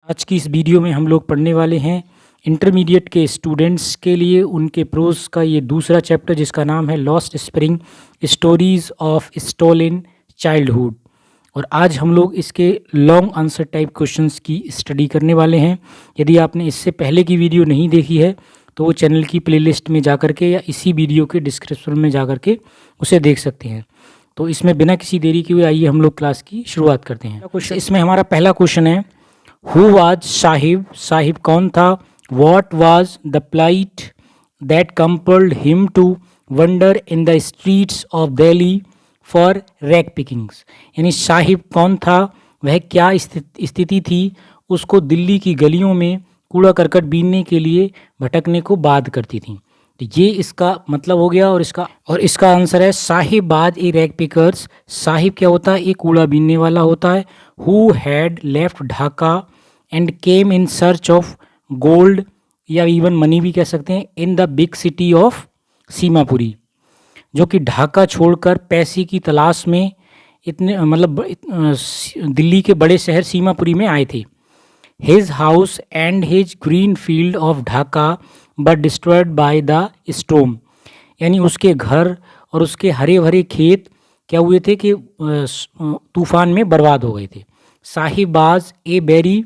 आज की इस वीडियो में हम लोग पढ़ने वाले हैं इंटरमीडिएट के स्टूडेंट्स के लिए उनके प्रोज का ये दूसरा चैप्टर जिसका नाम है lost spring stories of stolen childhood. और आज हम लोग इसके लॉन्ग आंसर टाइप क्वेश्चंस की स्टडी करने वाले हैं। यदि आपने इससे पहले की वीडियो नहीं देखी है तो वो चैनल की प्लेलिस्ट में जा कर के या इसी वीडियो के डिस्क्रिप्शन में जा कर के उसे देख सकते हैं। तो इसमें बिना किसी देरी के हुए आइए हम लोग क्लास की शुरुआत करते हैं। इसमें हमारा पहला क्वेश्चन है, हु वाज साहिब, साहिब कौन था? What was the plight that compelled him to wonder in the streets of Delhi for rag pickings. यानी साहिब कौन था, वह क्या स्थिति थी उसको दिल्ली की गलियों में कूड़ा करकट बीनने के लिए भटकने को बाध्य करती थी। तो ये इसका मतलब हो गया और इसका आंसर है साहिब बाज ए रैग पिकर्स। साहिब क्या होता है? एक कूड़ा बीनने वाला होता है। Who had left Dhaka and came in search of gold या इवन मनी भी कह सकते हैं in the big city of Seemapuri, जो कि ढाका छोड़कर पैसे की तलाश में दिल्ली के बड़े शहर सीमापुरी में आए थे। His house and his green field of Dhaka but destroyed by the storm. यानी उसके घर और उसके हरे भरे खेत क्या हुए थे कि तूफान में बर्बाद हो गए थे। साहिब बाज a very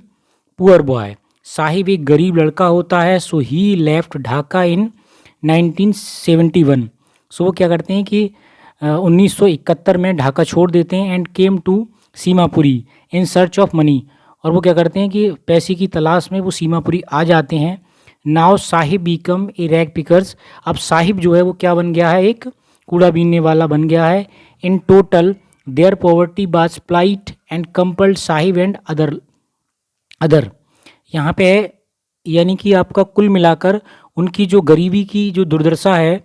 poor boy, Sahib एक गरीब लड़का होता है। सो ही लेफ्ट ढाका इन 1971। सो वो क्या करते हैं कि 1971 में ढाका छोड़ देते हैं and came to Seemapuri in search of money. और वो क्या करते हैं कि पैसे की तलाश में वो सीमापुरी आ जाते हैं। Now Sahib become a rag pickers. अब साहिब जो है वो क्या बन गया है? एक कूड़ा बीनने वाला बन गया है। In total their poverty was plight and compelled Sahib and other. यहाँ पे है यानी कि आपका कुल मिलाकर उनकी जो गरीबी की जो दुर्दशा है,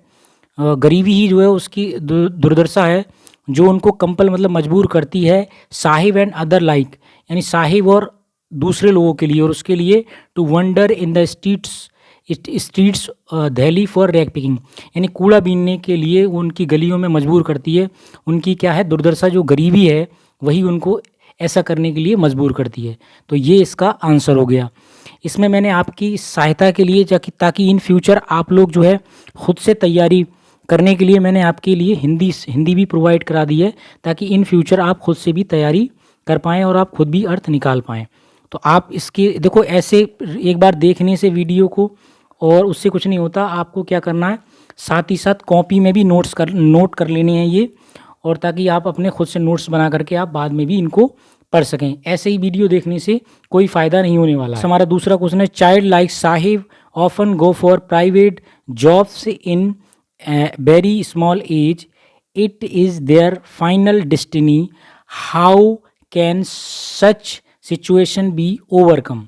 गरीबी ही जो है उसकी दुर्दशा है जो उनको कंपल मतलब मजबूर करती है साहिब एंड अदर लाइक, यानी साहिब और दूसरे लोगों के लिए और उसके लिए to wonder in the streets Delhi for rag picking. यानी कूड़ा बीनने के लिए वो उनकी गलियों में मजबूर करती है। उनकी क्या है दुर्दशा, जो गरीबी है वही उनको ऐसा करने के लिए मजबूर करती है। तो ये इसका आंसर हो गया। इसमें मैंने आपकी सहायता के लिए ताकि इन फ्यूचर आप लोग जो है खुद से तैयारी करने के लिए मैंने आपके लिए हिंदी भी प्रोवाइड करा दी है, ताकि इन फ्यूचर आप खुद से भी तैयारी कर पाएँ और आप खुद भी अर्थ निकाल पाएँ। तो आप इसके देखो ऐसे एक बार देखने से वीडियो को और उससे कुछ नहीं होता। आपको क्या करना है, साथ ही साथ कॉपी में भी नोट कर लेने हैं ये, और ताकि आप अपने खुद से नोट्स बना करके आप बाद में भी इनको पढ़ सकें। ऐसे ही वीडियो देखने से कोई फ़ायदा नहीं होने वाला है। हमारा दूसरा क्वेश्चन है, child like Sahib often go for private jobs in very small age, it is their final destiny, how can such situation be overcome.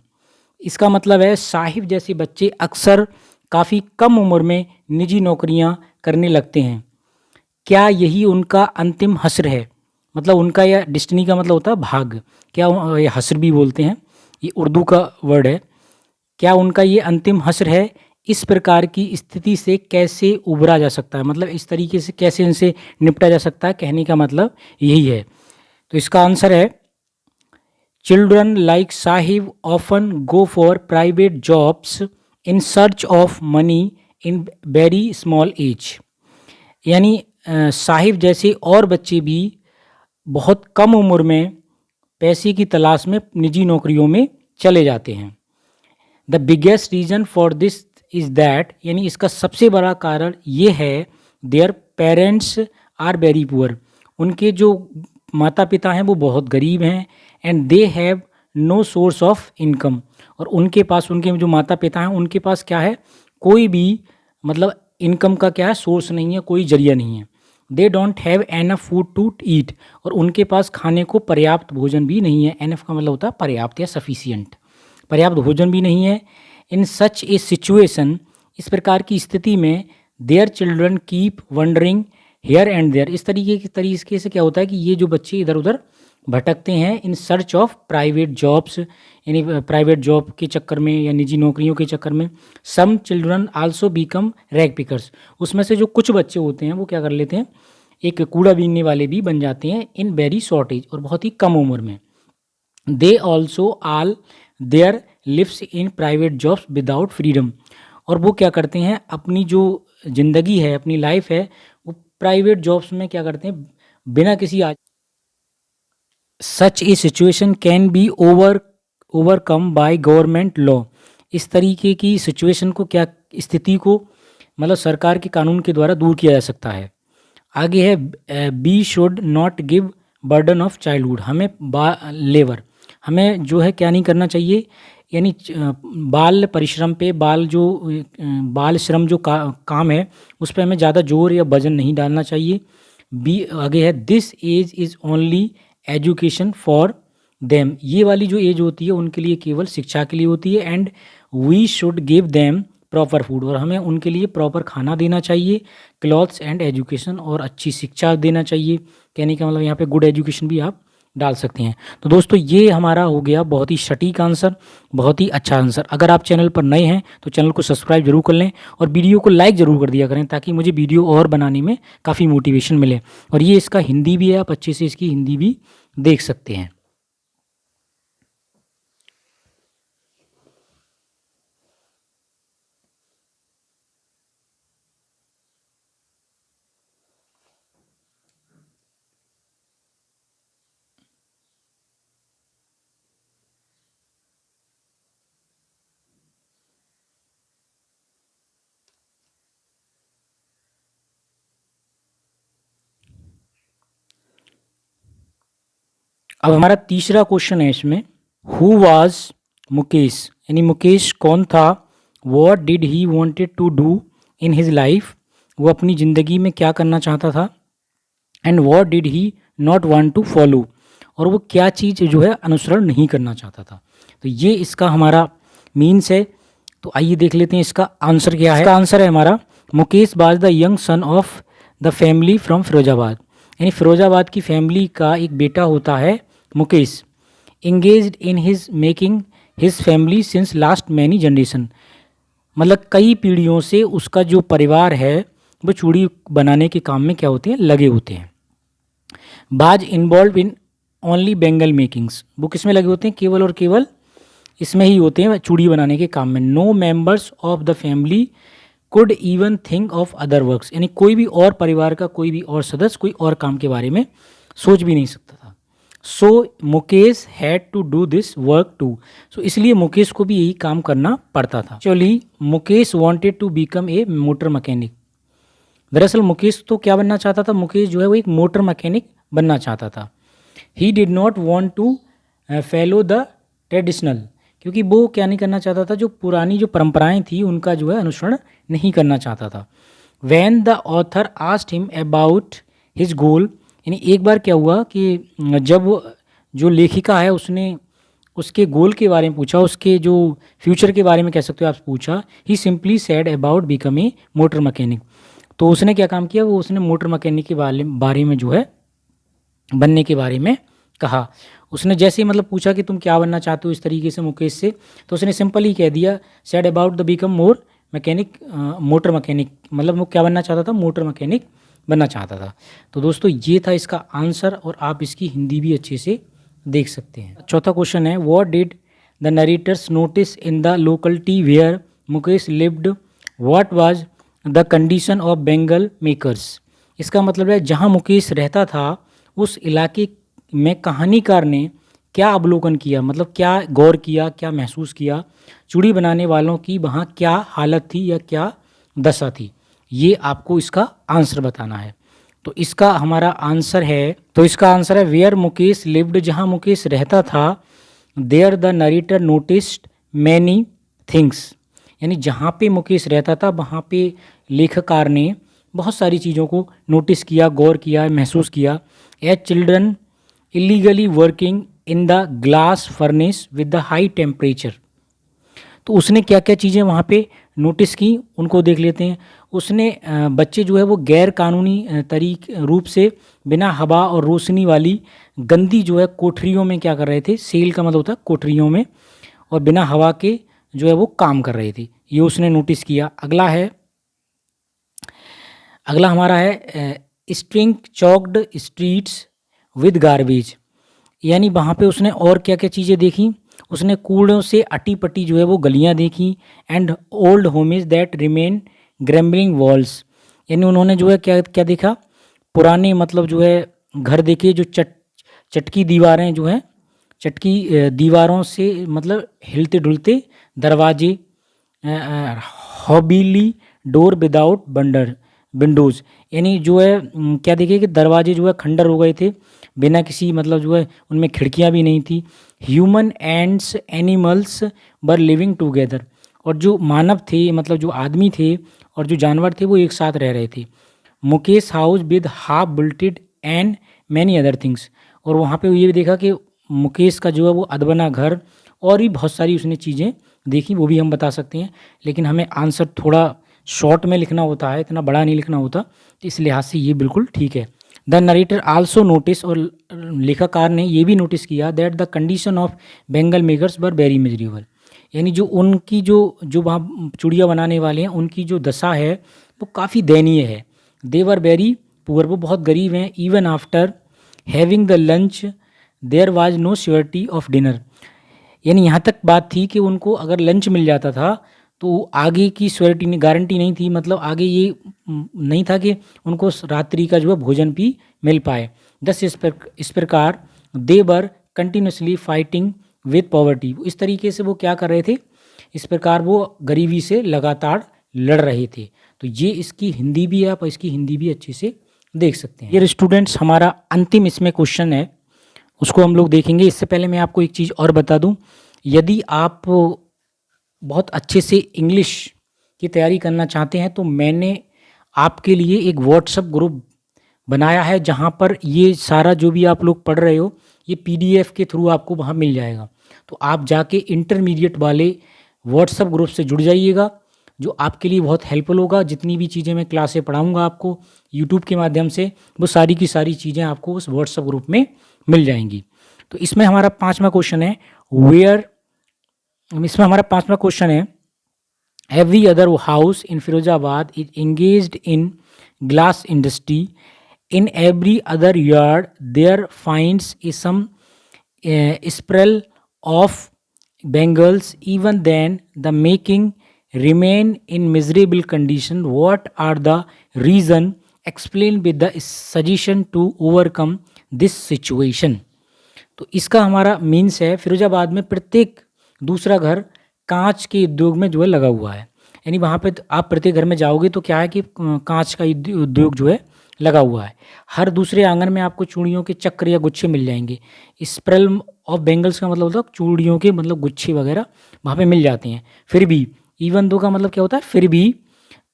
इसका मतलब है साहिब जैसे बच्चे अक्सर काफ़ी कम उम्र में निजी नौकरियां करने लगते हैं। क्या यही उनका अंतिम हश्र है? मतलब उनका यह डेस्टिनी का मतलब होता है भाग्य, क्या ये हश्र भी बोलते हैं, ये उर्दू का वर्ड है। क्या उनका ये अंतिम हश्र है? इस प्रकार की स्थिति से कैसे उबरा जा सकता है, मतलब इस तरीके से कैसे इनसे निपटा जा सकता है, कहने का मतलब यही है। तो इसका आंसर है, children like Sahib often go for private jobs in search of money in very small age. यानी साहिब जैसे और बच्चे भी बहुत कम उम्र में पैसे की तलाश में निजी नौकरियों में चले जाते हैं। The biggest reason for this is that, यानी इसका सबसे बड़ा कारण ये है, their parents are very poor. उनके जो माता पिता हैं वो बहुत गरीब हैं। And they have no source of income. और उनके पास, उनके जो माता पिता हैं उनके पास क्या है, कोई भी मतलब इनकम का क्या है सोर्स नहीं है, कोई जरिया नहीं है। They don't have enough food to eat. और उनके पास खाने को पर्याप्त भोजन भी नहीं है। एनफ का मतलब होता है पर्याप्त या सफिशियंट, पर्याप्त भोजन भी नहीं है। इन सच ए सिचुएशन, इस प्रकार की स्थिति में, their children keep wandering here and there. इस तरीके से क्या होता है कि ये जो बच्चे इधर उधर भटकते हैं in search of private jobs, यानी प्राइवेट जॉब के चक्कर में या निजी नौकरियों के चक्कर में। Some children also become rag pickers. उसमें से जो कुछ बच्चे होते हैं वो क्या कर लेते हैं, एक कूड़ा बीनने वाले भी बन जाते हैं इन वेरी शॉर्ट एज, और बहुत ही कम उम्र में। They also all their lives in private jobs without freedom. और वो क्या करते हैं, अपनी जो ज़िंदगी है, अपनी लाइफ है, वो प्राइवेट जॉब्स में क्या करते हैं, बिना किसी such a situation can be overcome by government law. इस तरीके की सिचुएशन को, क्या स्थिति को, मतलब सरकार के कानून के द्वारा दूर किया जा सकता है। आगे है we should not give burden of childhood. हमें लेबर, हमें जो है क्या नहीं करना चाहिए, यानी बाल परिश्रम पे, बाल श्रम जो काम है उस पर हमें ज़्यादा जोर या वजन नहीं डालना चाहिए। बी आगे है this age is only education for them. ये वाली जो एज होती है उनके लिए केवल शिक्षा के लिए होती है। And we should give them proper food. और हमें उनके लिए प्रॉपर खाना देना चाहिए। क्लॉथ्स एंड एजुकेशन, और अच्छी शिक्षा देना चाहिए। कहने का मतलब यहाँ पे गुड एजुकेशन भी आप डाल सकते हैं। तो दोस्तों ये हमारा हो गया बहुत ही सटीक आंसर, बहुत ही अच्छा आंसर। अगर आप चैनल पर नए हैं तो चैनल को सब्सक्राइब जरूर कर लें और वीडियो को लाइक ज़रूर कर दिया करें, ताकि मुझे वीडियो और बनाने में काफ़ी मोटिवेशन मिले। और ये इसका हिंदी भी है, आप अच्छे से इसकी हिंदी भी देख सकते हैं। अब हमारा तीसरा क्वेश्चन है इसमें, हु वाज मुकेश, यानी मुकेश कौन था। What did he wanted to do in his life, वो अपनी ज़िंदगी में क्या करना चाहता था। And what did he not want to follow, और वो क्या चीज़ जो है अनुसरण नहीं करना चाहता था। तो ये इसका हमारा मीन्स है। तो आइए देख लेते हैं इसका आंसर क्या है। इसका आंसर है हमारा, Mukesh was the young son of the family from Firozabad, यानी फिरोजाबाद की फैमिली का एक बेटा होता है Mukesh. Engaged in his making his family since last many generation, मतलब कई पीढ़ियों से उसका जो परिवार है वो चूड़ी बनाने के काम में क्या होते हैं, लगे होते हैं। बाज involve in only Bengal makings, वो किस में लगे होते हैं, केवल और केवल इसमें ही होते हैं, चूड़ी बनाने के काम में। No members of the family could even think of other works, यानी कोई भी और परिवार का कोई भी और सदस्य कोई और काम के बारे में सोच भी नहीं सकता था। So Mukesh had to do this work too, so इसलिए मुकेश को भी यही काम करना पड़ता था। Actually Mukesh wanted to become a motor mechanic. दरअसल मुकेश तो क्या बनना चाहता था, मुकेश जो है वो एक मोटर मैकेनिक बनना चाहता था। He did not want to follow the traditional, क्योंकि वो क्या नहीं करना चाहता था, जो पुरानी जो परंपराएं थी उनका जो है अनुसरण नहीं करना चाहता था। When the author asked him about his goal, यानी एक बार क्या हुआ कि जब जो लेखिका है उसने उसके गोल के बारे में पूछा, उसके जो फ्यूचर के बारे में कह सकते हो आप पूछा, he simply said about become a motor mechanic. तो उसने क्या काम किया, वो उसने मोटर मैकेनिक के बारे में जो है बनने के बारे में कहा। उसने जैसे ही मतलब पूछा कि तुम क्या बनना चाहते हो इस तरीके से मुकेश से, तो उसने सिंपल ही कह दिया said about the become more mechanic, motor mechanic, मतलब वो क्या बनना चाहता था, मोटर मैकेनिक बनना चाहता था। तो दोस्तों ये था इसका आंसर, और आप इसकी हिंदी भी अच्छे से देख सकते हैं। चौथा क्वेश्चन है, what did the narrators notice in the locality where Mukesh lived, what was the condition of bangle makers. इसका मतलब है जहाँ मुकेश रहता था उस इलाके में कहानीकार ने क्या अवलोकन किया, मतलब क्या गौर किया, क्या महसूस किया, चूड़ी बनाने वालों की वहाँ क्या हालत थी या क्या दशा थी, ये आपको इसका आंसर बताना है। तो इसका हमारा आंसर है, वेयर मुकेश लिव्ड, जहाँ मुकेश रहता था, there the narrator noticed many things, यानी जहाँ पे मुकेश रहता था वहाँ पे लेखकार ने बहुत सारी चीज़ों को नोटिस किया, गौर किया, महसूस किया। As children illegally working in the glass furnace with the high temperature, तो उसने क्या क्या चीज़ें वहाँ पे नोटिस की उनको देख लेते हैं। उसने बच्चे जो है वो गैर कानूनी रूप से बिना हवा और रोशनी वाली गंदी जो है कोठरियों में क्या कर रहे थे, सेल का मतलब होता है कोठरियों में, और बिना हवा के जो है वो काम कर रहे थे, ये उसने नोटिस किया। अगला हमारा है string choked streets with garbage, यानी वहाँ पे उसने और क्या क्या चीज़ें देखी, उसने कूड़ों से अटी पटी जो है वो गलियां देखी, and old homage that remain crumbling walls, यानी उन्होंने जो है क्या क्या देखा, पुराने मतलब जो है घर देखे जो चटकी दीवारें जो हैं, चटकी दीवारों से मतलब हिलते डुलते दरवाजे, हॉबीली डोर विदाउट बंडर विंडोज़, यानी जो है क्या देखिए कि दरवाजे जो है खंडर हो गए थे, बिना किसी मतलब जो है उनमें खिड़कियां भी नहीं थी। Human ends animals were living together, और जो मानव थे मतलब जो आदमी थे और जो जानवर थे वो एक साथ रह रहे थे। Mukesh house with half built and many other things, और वहाँ पे ये भी देखा कि मुकेश का जो है वो अदबना घर और भी बहुत सारी उसने चीज़ें देखी, वो भी हम बता सकते हैं, लेकिन हमें आंसर थोड़ा शॉर्ट में लिखना होता है, इतना बड़ा नहीं लिखना होता, तो इस लिहाज से ये बिल्कुल ठीक है। द नरेटर आल्सो नोटिस, और लेखाकार ने ये भी नोटिस किया that the condition of bangle makers were very miserable, यानी जो उनकी जो वहाँ चूड़ियाँ बनाने वाले हैं उनकी जो दशा है वो काफ़ी दयनीय है। दे वर वेरी पुअर, वो बहुत गरीब हैं। Even after having the lunch there was no surety of dinner, यानी यहाँ तक बात थी कि उनको अगर लंच मिल जाता था तो आगे की श्योरिटी नहीं, गारंटी नहीं थी, मतलब आगे ये नहीं था कि उनको रात्रि का जो है भोजन भी मिल पाए। दस इस प्रकार दे वर कंटिन्यूसली फाइटिंग विद पॉवर्टी, इस तरीके से वो क्या कर रहे थे, इस प्रकार वो गरीबी से लगातार लड़ रहे थे। तो ये इसकी हिंदी भी है, आप इसकी हिंदी भी अच्छे से देख सकते हैं। ये स्टूडेंट्स हमारा अंतिम इसमें क्वेश्चन है, उसको हम लोग देखेंगे। इससे पहले मैं आपको एक चीज़ और बता दूं, यदि आप बहुत अच्छे से इंग्लिश की तैयारी करना चाहते हैं तो मैंने आपके लिए एक व्हाट्सएप ग्रुप बनाया है, जहां पर ये सारा जो भी आप लोग पढ़ रहे हो ये पीडीएफ के थ्रू आपको वहां मिल जाएगा। तो आप जाके इंटरमीडिएट वाले व्हाट्सएप ग्रुप से जुड़ जाइएगा, जो आपके लिए बहुत हेल्पफुल होगा। जितनी भी चीज़ें मैं क्लासें पढ़ाऊँगा आपको यूट्यूब के माध्यम से, वो सारी की सारी चीज़ें आपको उस व्हाट्सएप ग्रुप में मिल जाएंगी। तो इसमें हमारा पाँचवा क्वेश्चन है every other house in Firozabad is engaged in glass industry, in every other yard there finds is some sprawl of bangles, even then the making remain in miserable condition. What are the reason? Explain with the suggestion to overcome this situation. तो इसका हमारा means है, फिरोजाबाद में प्रत्येक दूसरा घर कांच के उद्योग में जो है लगा हुआ है, यानी वहाँ पे आप प्रत्येक घर में जाओगे तो क्या है कि कांच का उद्योग जो है लगा हुआ है। हर दूसरे आंगन में आपको चूड़ियों के चक्र या गुच्छे मिल जाएंगे। स्प्रेल ऑफ बेंगल्स का मतलब होता है चूड़ियों के मतलब गुच्छे वगैरह वहाँ पे मिल जाते हैं। फिर भी इवन दो का मतलब क्या होता है, फिर भी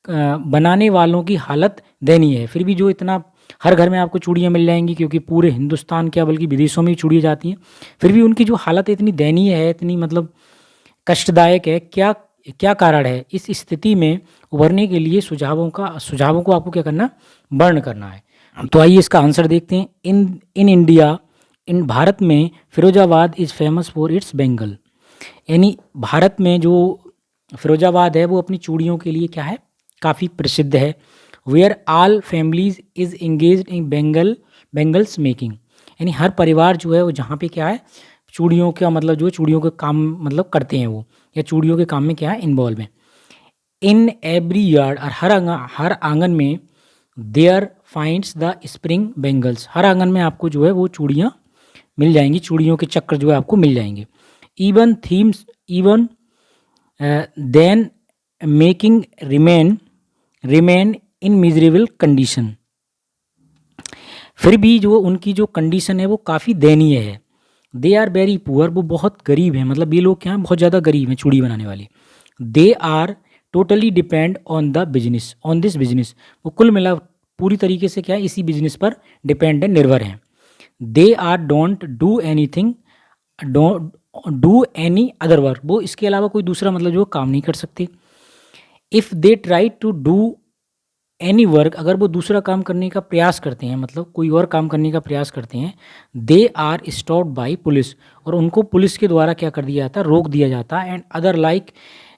बनाने वालों की हालत दयनीय है। फिर भी जो इतना हर घर में आपको चूड़ियाँ मिल जाएंगी, क्योंकि पूरे हिंदुस्तान क्या बल्कि विदेशों में भी चूड़ियाँ जाती हैं, फिर भी उनकी जो हालत इतनी दयनीय है, इतनी मतलब कष्टदायक है। क्या क्या कारण है? इस स्थिति में उभरने के लिए सुझावों को आपको क्या करना, वर्ण करना है। तो आइए इसका आंसर देखते हैं। इन इंडिया, इन भारत में Firozabad is famous for its Bengal, यानी भारत में जो फिरोजाबाद है वो अपनी चूड़ियों के लिए क्या है, काफ़ी प्रसिद्ध है। Where all families is engaged in bangles making, यानी हर परिवार जो है वो जहाँ पे क्या है चूड़ियों का मतलब जो चूड़ियों के काम मतलब करते हैं वो, या चूड़ियों के काम में क्या है इन्वॉल्व है। इन एवरी यार्ड, और हर आंगन में there finds the spring bangles, हर आंगन में आपको जो है वो चूड़ियाँ मिल जाएंगी, चूड़ियों के चक्र जो है आपको मिल जाएंगे। Even then making remain in miserable condition, फिर भी जो उनकी जो कंडीशन है वो काफ़ी दयनीय है। दे आर वेरी पुअर, वो बहुत गरीब हैं, मतलब ये लोग क्या हैं, बहुत ज़्यादा गरीब हैं चूड़ी बनाने वाले। They are totally depend on this business, वो कुल मिला पूरी तरीके से क्या है इसी बिजनेस पर डिपेंड है, निर्भर हैं। They are don't do any other work, वो इसके अलावा कोई दूसरा मतलब जो काम नहीं कर सकते। If they try to do any work, अगर वो दूसरा काम करने का प्रयास करते हैं, मतलब कोई और काम करने का प्रयास करते हैं, they are stopped by police, और उनको पुलिस के द्वारा क्या कर दिया जाता है, रोक दिया जाता है। And other like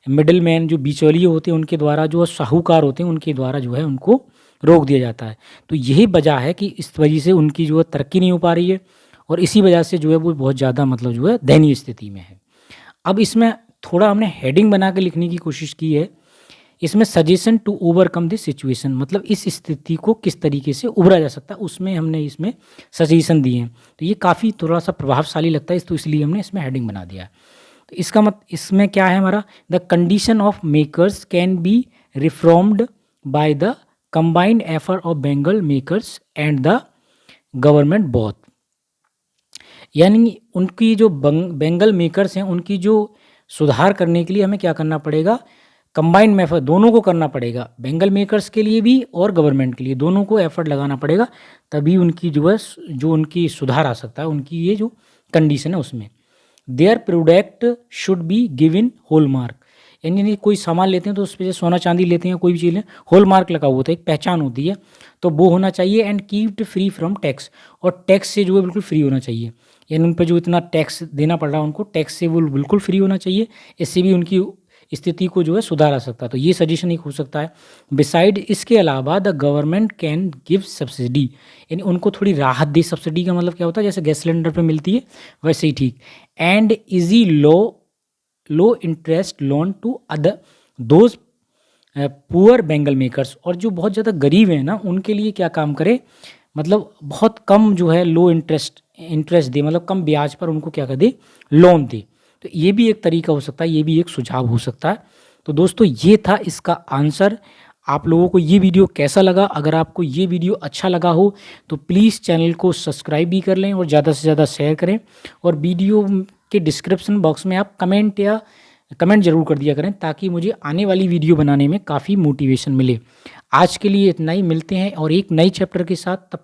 middle man, जो बिचौलिए होते हैं उनके द्वारा, जो साहूकार होते हैं उनके द्वारा जो है उनको रोक दिया जाता है। तो यही वजह है कि इस वजह से उनकी जो है तरक्की नहीं हो पा रही है, और इसी वजह से जो है वो बहुत ज़्यादा मतलब जो है दयनीय स्थिति में है। अब इसमें थोड़ा हमने हेडिंग बना के लिखने की कोशिश की है। इसमें suggestion to overcome this situation, मतलब इस स्थिति को किस तरीके से उभरा जा सकता है, उसमें हमने इसमें सजेशन दिए हैं। तो ये काफ़ी थोड़ा सा प्रभावशाली लगता है, तो इसलिए हमने इसमें हेडिंग बना दिया है। तो इसका इसमें क्या है हमारा, the condition of makers can be reformed by the combined effort of bangle makers and the government both. यानी उनकी जो बेंगल मेकर्स हैं उनकी जो सुधार करने के लिए हमें क्या करना पड़ेगा, कंबाइंड में एफर्ट दोनों को करना पड़ेगा, बेंगल मेकर्स के लिए भी और गवर्नमेंट के लिए, दोनों को एफर्ट लगाना पड़ेगा, तभी उनकी जो है जो उनकी सुधार आ सकता है, उनकी ये जो कंडीशन है उसमें। Their product should be given whole mark, यानी कोई सामान लेते हैं तो उस पर सोना चांदी लेते हैं, कोई भी चीज़ लें, होल मार्क लगा हुआ होता है, एक पहचान होती है, तो वो होना चाहिए। And keeped free from tax, और टैक्स से जो है बिल्कुल फ्री होना चाहिए, यानी उन पर जो इतना टैक्स देना पड़ रहा है उनको, टैक्स से वो बिल्कुल फ्री होना चाहिए। इससे भी उनकी स्थिति को जो है सुधारा सकता है, तो ये सजेशन एक हो सकता है। बिसाइड इसके अलावा the government can give subsidy, यानी उनको थोड़ी राहत दे। सब्सिडी का मतलब क्या होता है, जैसे गैस सिलेंडर पे मिलती है वैसे ही ठीक। And easy low interest loan to other those poor bangle makers, और जो बहुत ज़्यादा गरीब हैं ना उनके लिए क्या काम करे, मतलब बहुत कम जो है लो इंटरेस्ट दे, मतलब कम ब्याज पर उनको क्या कर दे, लोन दे। तो ये भी एक तरीका हो सकता है, ये भी एक सुझाव हो सकता है। तो दोस्तों ये था इसका आंसर। आप लोगों को ये वीडियो कैसा लगा? अगर आपको ये वीडियो अच्छा लगा हो तो प्लीज़ चैनल को सब्सक्राइब भी कर लें और ज़्यादा से ज़्यादा शेयर करें, और वीडियो के डिस्क्रिप्शन बॉक्स में आप कमेंट ज़रूर कर दिया करें, ताकि मुझे आने वाली वीडियो बनाने में काफ़ी मोटिवेशन मिले। आज के लिए इतना ही, मिलते हैं और एक नई चैप्टर के साथ, तब तक